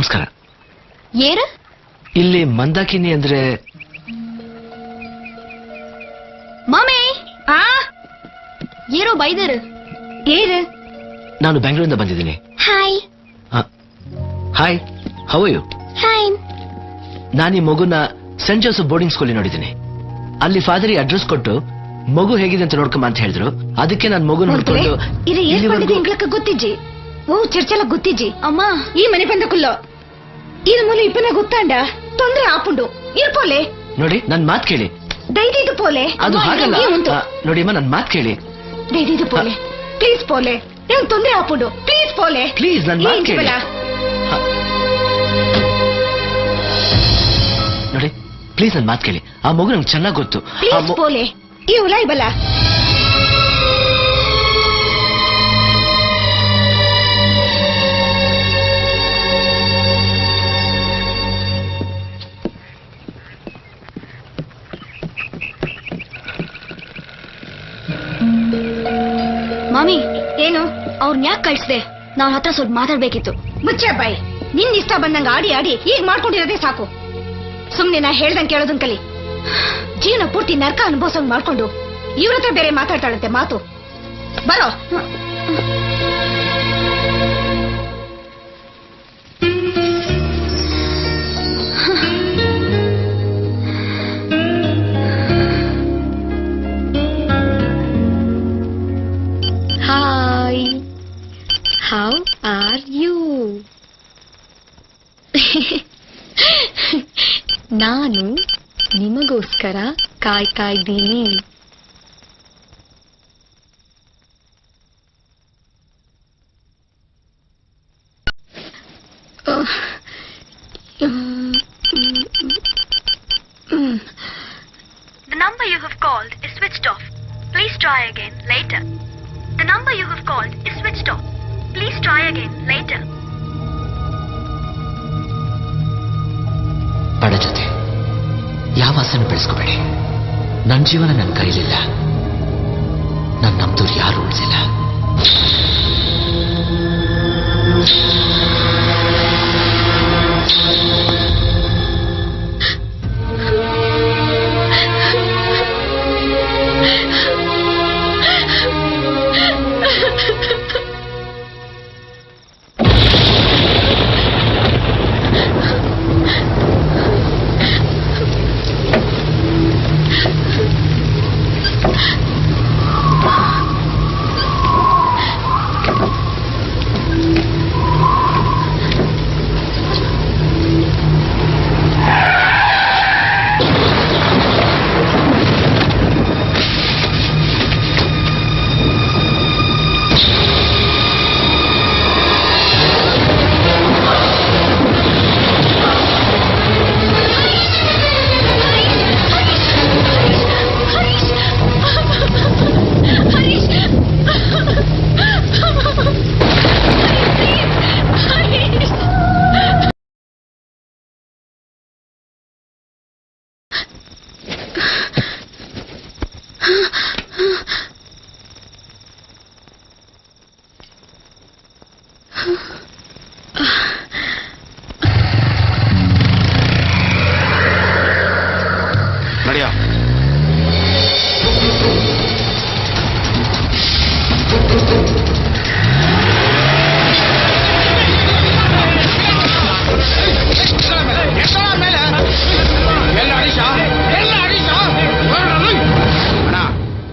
ನಮಸ್ಕಾರ. ಏರು ಇಲ್ಲಿ ಮಂದಾಕಿನಿ ಅಂದ್ರೆ ಮಾಮೇ ಏರೋ ಬೈದರು ಏರು. ನಾನು ಬೆಂಗಳೂರಿಂದ ಬಂದಿದ್ದೀನಿ. Hi. Hi, how you? Fine. ನಾನು ಈ ಮಗುನ ಸೆಂಟ್ ಜೋಸೆಫ್ ಬೋರ್ಡಿಂಗ್ ಸ್ಕೂಲ್ ನೋಡಿದ್ದೀನಿ. ಅಲ್ಲಿ ಫಾದರ್ ಅಡ್ರೆಸ್ ಕೊಟ್ಟು ಮಗು ಹೇಗಿದೆ ಅಂತ ನೋಡ್ಕೊಂಬ ಅಂತ ಹೇಳಿದ್ರು. ಅದಕ್ಕೆ ನಾನು ಮಗು ನೋಡ್ಕೊಂಡು ಗೊತ್ತಿಜ್ಜಿ ಓ ಚರ್ಚಲ ಗೊತ್ತಿಜ್ಜಿ ಅಮ್ಮ ಈ ಮನೆ ಬಂದ ಕುಲ್ಲೋ ಇದು ಮೂಲ ಇಪ್ಪನ ಗೊತ್ತಾಂಡ ತೊಂದ್ರೆ ಆಪುಂಡು ಇರ್ಪೋಲೆ ನೋಡಿ ನನ್ ಮಾತ್ ಕೇಳಿ. ದೈದಿದು ಪೋಲೆ ಅದು ಹಾಗಲ್ಲ. ನೋಡಿ ಅಮ್ಮ ನನ್ ಮಾತ್ ಕೇಳಿ. ದೈದಿದು ಪೋಲೆ ಪ್ಲೀಸ್ ಪೋಲೆ ನಂಗೆ ತೊಂದ್ರೆ ಆಪುಂಡು ಪ್ಲೀಸ್ ಪೋಲೆ ಪ್ಲೀಸ್ ನನ್ ಮಾತ್ ಕೇಳಿ. ನೋಡಿ ಪ್ಲೀಸ್ ನನ್ ಮಾತ್ ಕೇಳಿ. ಆ ಮಗು ನಂಗೆ ಚೆನ್ನಾಗಿ ಗೊತ್ತು. ಪ್ಲೀಸ್ ಪೋಲೆ ಈ ಉಲಾಯ್ ಬಲ ಮಾಮಿ ಏನು ಅವ್ರನ್ನ ಯಾಕೆ ಕಳ್ಸ್ದೆ? ನಾವ್ ಹತ್ರ ಸ್ವಲ್ಪ ಮಾತಾಡ್ಬೇಕಿತ್ತು. ಮುಚ್ಚೆ ಬಾಯ್, ನಿನ್ ಇಷ್ಟ ಬಂದಂಗ ಆಡಿ ಆಡಿ ಈಗ ಮಾಡ್ಕೊಂಡಿರೋದೇ ಸಾಕು. ಸುಮ್ನೆ ನಾ ಹೇಳ್ದಂಗೆ ಕೇಳೋದನ್ ಕಲಿ. ಜೀವನ ಪೂರ್ತಿ ನರ್ಕ ಅನುಭವಿಸಂಗ್ ಮಾಡ್ಕೊಂಡು ಇವ್ರ ಹತ್ರ ಬೇರೆ ಮಾತಾಡ್ತಾಳಂತೆ ಮಾತು. ಬರೋ ಹಾಯ್, ಹೌ ಆರ್ ಯು? ನಾನು ನಿಮಗೋಸ್ಕರ ಕಾಯ್ತಾ ಇದ್ದೀನಿ. The number you have called is switched off. Please try again later. The number you have called is switched off. Please try again later. ಬಡ ಜೊತೆ ಯಾವ ಆಸೆನೂ ಬೆಳೆಸ್ಕೋಬೇಡಿ. ನನ್ನ ಜೀವನ ನನ್ನ ಕೈಲಿಲ್ಲ. ನನ್ನ ನಮ್ದೂರು ಯಾರು ಉಳಿಸಿಲ್ಲ. ನಡಿಯ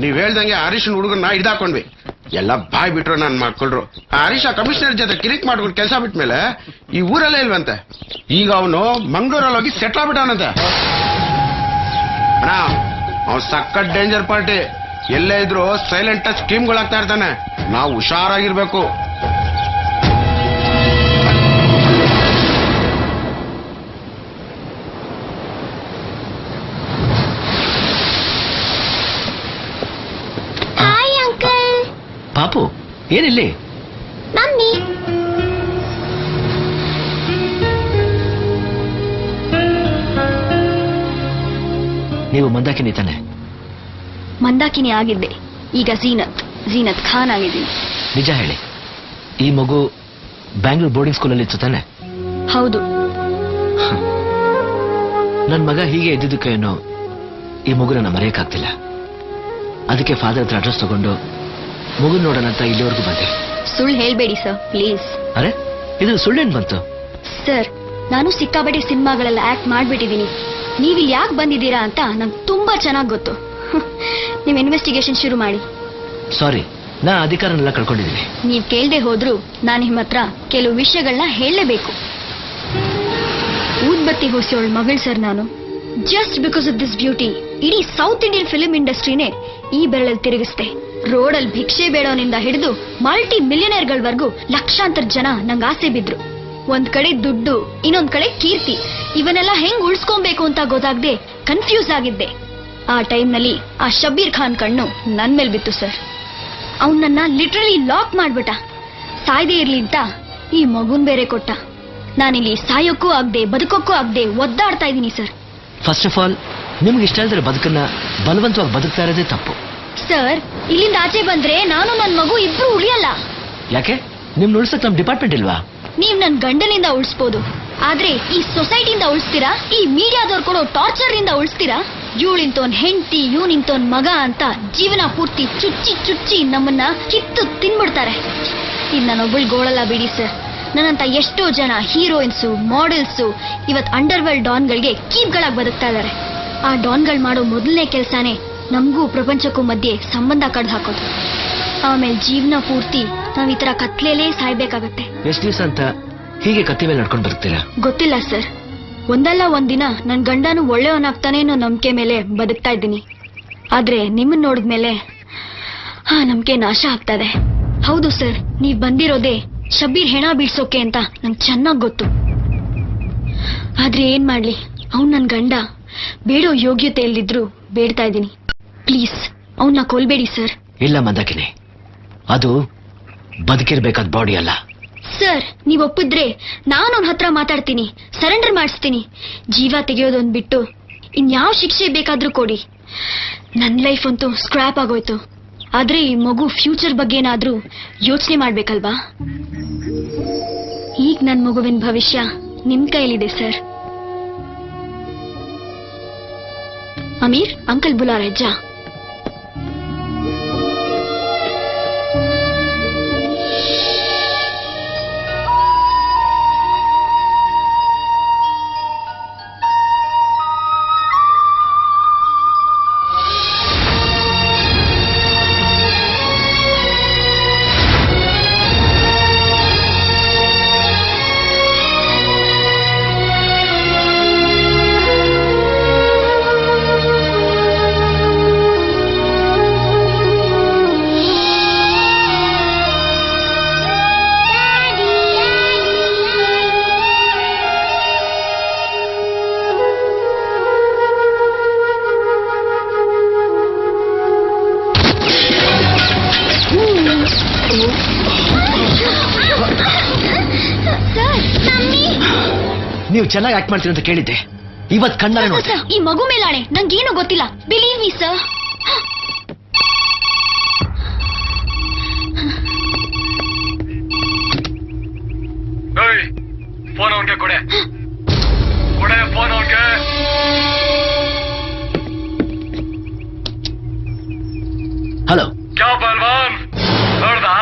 ನೀವ್ ಹೇಳ್ದಂಗೆ ಹರೀಶನ್ ಹುಡುಗನ್ನ ಹಿಡ್ದಾಕೊಂಡ್ವಿ. ಎಲ್ಲ ಬಾಯ್ ಬಿಟ್ರು ನಾನ್ ಮಾಡ್ಕೊಳ್ರು. ಹರೀಶ ಕಮಿಷನರ್ ಜೊತೆ ಕಿರಿಕ್ ಮಾಡ್ಕೊಂಡು ಕೆಲಸ ಬಿಟ್ಮೇಲೆ ಈ ಊರಲ್ಲೇ ಇಲ್ವಂತೆ. ಈಗ ಅವನು ಮಂಗಳೂರಲ್ಲಿ ಹೋಗಿ ಸೆಟ್ಲ್ ಆಗ್ಬಿಟ್ಟವನಂತೆ. ಅಣ್ಣ ಅವ್ನು ಸಖತ್ ಡೇಂಜರ್ ಪಾರ್ಟಿ. ಎಲ್ಲೇ ಇದ್ರು ಸೈಲೆಂಟ್ ಟಚ್ ಸ್ಕೀಮ್ಗಳಾಗ್ತಾ ಇರ್ತಾನೆ. ನಾವು ಹುಷಾರಾಗಿರ್ಬೇಕು. Hi uncle. ಪಾಪು ಏನಿಲ್ಲಿ? ಮಮ್ಮಿ. ನೀವು ಮಂದಾಕಿನಿ ತಾನೆ? ಮಂದಾಕಿನಿ ಆಗಿದ್ದೆ, ಈಗ ಝೀನತ್ ಖಾನ್ ಆಗಿದ್ದೀನಿ. ನಿಜ ಹೇಳಿ, ಈ ಮಗು ಬ್ಯಾಂಗ್ಳೂರ್ ಬೋರ್ಡಿಂಗ್ ಸ್ಕೂಲಲ್ಲಿ ಇತ್ತು ತಾನೆ? ಹೌದು. ನನ್ ಮಗ ಹೀಗೆ ಇದ್ದಿದ್ದಕ್ಕೇನೋ ಈ ಮಗುನ ಮರೆಯಕ್ಕಾಗ್ತಿಲ್ಲ. ಅದಕ್ಕೆ ಫಾದರ್ ಹತ್ರ ಅಡ್ರೆಸ್ ತಗೊಂಡು ಮಗು ನೋಡೋಣ ಅಂತ ಇಲ್ಲಿವರೆಗೂ ಬಂದೆ. ಸುಳ್ಳು ಹೇಳ್ಬೇಡಿ ಸರ್, ಪ್ಲೀಸ್. ಅರೆ, ಇದು ಸುಳ್ಳೇನ್ ಬಂತು? ಸರ್, ನಾನು ಸಿಕ್ಕಾಪಟ್ಟೆ ಸಿನಿಮಾಗಳೆಲ್ಲ ಆಕ್ಟ್ ಮಾಡ್ಬಿಟ್ಟಿದ್ದೀನಿ. ನೀವಿಲ್ಲಿ ಯಾಕೆ ಬಂದಿದ್ದೀರಾ ಅಂತ ನಂಗೆ ತುಂಬಾ ಚೆನ್ನಾಗಿ ಗೊತ್ತು. ನೀವು ಇನ್ವೆಸ್ಟಿಗೇಷನ್ ಶುರು ಮಾಡಿ. ಸಾರಿ, ನಾ ಅಧಿಕಾರನೆಲ್ಲ ಕಳ್ಕೊಂಡಿದ್ದೀನಿ. ನೀವ್ ಕೇಳ್ದೆ ಹೋದ್ರು ನಾನು ನಿಮ್ಮ ಹತ್ರ ಕೆಲವು ವಿಷಯಗಳನ್ನ ಹೇಳಲೇಬೇಕು. ಊದ್ಬತ್ತಿ ಹೊಸೋಳ್ ಮಗಳ್ ಸರ್ ನಾನು. Just because of this beauty ಇಡೀ ಸೌತ್ ಇಂಡಿಯನ್ ಫಿಲ್ಮ್ ಇಂಡಸ್ಟ್ರಿನೇ ಈ ಬೆರಳಲ್ಲಿ ತಿರುಗಿಸ್ತೆ. ರೋಡಲ್ಲಿ ಭಿಕ್ಷೆ ಬೇಡೋನಿಂದ ಹಿಡಿದು ಮಲ್ಟಿ ಮಿಲಿಯನೇರ್ಗಳವರೆಗೂ ಲಕ್ಷಾಂತರ ಜನ ನಂಗೆ ಆಸೆ ಬಿದ್ರು. ಒಂದ್ ಕಡೆ ದುಡ್ಡು, ಇನ್ನೊಂದ್ ಕಡೆ ಕೀರ್ತಿ, ಇವನ್ನೆಲ್ಲ ಹೆಂಗ್ ಉಳ್ಸ್ಕೊಬೇಕು ಅಂತ ಗೊತ್ತಾಗದೆ ಕನ್ಫ್ಯೂಸ್ ಆಗಿದ್ದೆ. ಆ ಟೈಮ್ನಲ್ಲಿ ಆ ಶಬೀರ್ ಖಾನ್ ಕಣ್ಣು ನನ್ ಮೇಲ್ ಬಿತ್ತು ಸರ್. ಅವನನ್ನ ಲಿಟ್ರಲಿ ಲಾಕ್ ಮಾಡ್ಬಿಟ್ಟ. ಸಾಯ್ದೇ ಇರ್ಲಿ ಅಂತ ಈ ಮಗುನ್ ಬೇರೆ ಕೊಟ್ಟ. ನಾನಿಲ್ಲಿ ಸಾಯೋಕ್ಕೂ ಆಗದೆ ಬದುಕೋಕ್ಕೂ ಆಗದೆ ಒದ್ದಾಡ್ತಾ ಇದ್ದೀನಿ ಸರ್. ಫಸ್ಟ್ ಆಫ್ ಆಲ್, ನಿಮ್ಗೆ ಇಷ್ಟ ಇಲ್ದ್ರೆ ಬದುಕನ್ನ ಬಲವಂತವಾಗಿ ಬದುಕ್ತಾ ಇರೋದೇ ತಪ್ಪು. ಸರ್, ಇಲ್ಲಿಂದ ಆಚೆ ಬಂದ್ರೆ ನಾನು ನನ್ ಮಗು ಇಬ್ರು ಉಳಿಯಲ್ಲ. ಯಾಕೆ? ನಿಮ್ನ ಉಳ್ಸಕ್ ನಮ್ ಡಿಪಾರ್ಟ್ಮೆಂಟ್ ಇಲ್ವಾ? ನೀವ್ ನನ್ ಗಂಡನಿಂದ ಉಳಿಸ್ಬೋದು, ಆದ್ರೆ ಈ ಸೊಸೈಟಿಯಿಂದ ಉಳಿಸ್ತೀರಾ? ಈ ಮೀಡಿಯಾದವ್ರು ಕೊಡೋ ಟಾರ್ಚರ್ ಇಂದ ಉಳಿಸ್ತೀರಾ? ಇವಳಿಂತೋನ್ ಹೆಂಡತಿ, ಇವನಿಂತೋನ್ ಮಗ ಅಂತ ಜೀವನ ಪೂರ್ತಿ ಚುಚ್ಚಿ ಚುಚ್ಚಿ ನಮ್ಮನ್ನ ಕಿತ್ತು ತಿನ್ಬಿಡ್ತಾರೆ. ಇದ್ ನಾನೊಬ್ಬಳ್ ಗೋಳಲ್ಲ ಬಿಡಿ ಸರ್. ನನ್ನಂತ ಎಷ್ಟೋ ಜನ ಹೀರೋಯಿನ್ಸು, ಮಾಡೆಲ್ಸು ಇವತ್ ಅಂಡರ್ವರ್ಲ್ಡ್ ಡಾನ್ಗಳಿಗೆ ಕೀಪ್ಗಳಾಗಿ ಬದುಕ್ತಾ ಇದಾರೆ. ಆ ಡಾನ್ಗಳು ಮಾಡೋ ಮೊದಲನೇ ಕೆಲ್ಸಾನೇ ನಮಗೂ ಪ್ರಪಂಚಕ್ಕೂ ಮಧ್ಯೆ ಸಂಬಂಧ ಕಡ್ದು ಹಾಕೋದು. ಆಮೇಲೆ ಜೀವನ ಪೂರ್ತಿ ನಾವ್ ಈ ತರ ಕತ್ಲೇಲೇ ಸಾಯ್ಬೇಕಾಗತ್ತೆ. ಎಷ್ಟ್ ದಿವಸ ಅಂತ ಹೀಗೆ ಕತ್ತಿ ಮೇಲೆ ನಡ್ಕೊಂಡು ಬರ್ತೀರಾ? ಗೊತ್ತಿಲ್ಲ ಸರ್. ಒಂದಲ್ಲ ಒಂದಿನ ನನ್ ಗಂಡನು ಒಳ್ಳೆಯವನಾಗ್ತಾನೆ ಅನ್ನೋ ನಂಬಿಕೆ ಮೇಲೆ ಬದುಕ್ತಾ ಇದ್ದೀನಿ. ಆದ್ರೆ ನಿಮ್ಮನ್ನ ನೋಡಿದ್ಮೇಲೆ ಆ ನಂಬಿಕೆ ನಾಶ ಆಗ್ತಾ ಇದೆ. ಹೌದು ಸರ್, ನೀವ್ ಬಂದಿರೋದೇ ಶಬೀರ್ ಹೆಣ ಬೀಳ್ಸೋಕೆ ಅಂತ ನಂಗೆ ಚೆನ್ನಾಗ್ ಗೊತ್ತು. ಆದ್ರೆ ಏನ್ ಮಾಡ್ಲಿ, ಅವ್ನ್ ನನ್ ಗಂಡ. ಬೇಡೋ ಯೋಗ್ಯತೆ ಇಲ್ದಿದ್ರು ಬೇಡ್ತಾ ಇದ್ದೀನಿ. ಪ್ಲೀಸ್ ಅವನ್ನ ಕೊಲ್ಬೇಡಿ ಸರ್. ಇಲ್ಲ ಮಂದಾಕಿನಿ, ಅದು ಬದುಕಿರ್ಬೇಕಾದ ಬಾಡಿ ಅಲ್ಲ. ಸರ್, ನೀವ್ ಒಪ್ಪಿದ್ರೆ ನಾನು ಅವನ ಹತ್ರ ಮಾತಾಡ್ತೀನಿ, ಸರೆಂಡರ್ ಮಾಡಿಸ್ತೀನಿ. ಜೀವ ತೆಗೆಯೋದೊಂದ್ ಬಿಟ್ಟು ಇನ್ಯಾವ ಶಿಕ್ಷೆ ಬೇಕಾದ್ರೂ ಕೊಡಿ. ನನ್ ಲೈಫ್ ಅಂತೂ ಸ್ಕ್ರಾಪ್ ಆಗೋಯ್ತು. ಆದ್ರೆ ಈ ಮಗು ಫ್ಯೂಚರ್ ಬಗ್ಗೆ ಏನಾದ್ರೂ ಯೋಚನೆ ಮಾಡ್ಬೇಕಲ್ವಾ? ಈಗ ನನ್ ಮಗುವಿನ ಭವಿಷ್ಯ ನಿಮ್ ಕೈಲಿದೆ ಸರ್. ಅಮೀರ್, ಅಂಕಲ್ ಬುಲಾ ರहे जा. ನೀವು ಚೆನ್ನಾಗಿ ಆಕ್ಟ್ ಮಾಡ್ತೀರಿ ಅಂತ ಕೇಳಿದ್ದೆ. ಇವತ್ ಕಣ್ಣಾರೆ ನೋಡ್ದೆ. ಈ ಮಗು ಮೇಲಾಣೆ ನಂಗೇನು ಗೊತ್ತಿಲ್ಲ. Believe me sir. ಫೋನ್ ಅವನ್ಗೆ ಕೊಡೆ ಫೋನ್ ಅವನ್ಗೆ. ಹಲೋ. ಕ್ಯಾ ಬಲ್ವಾನ್, ನೋಡ್ದಾ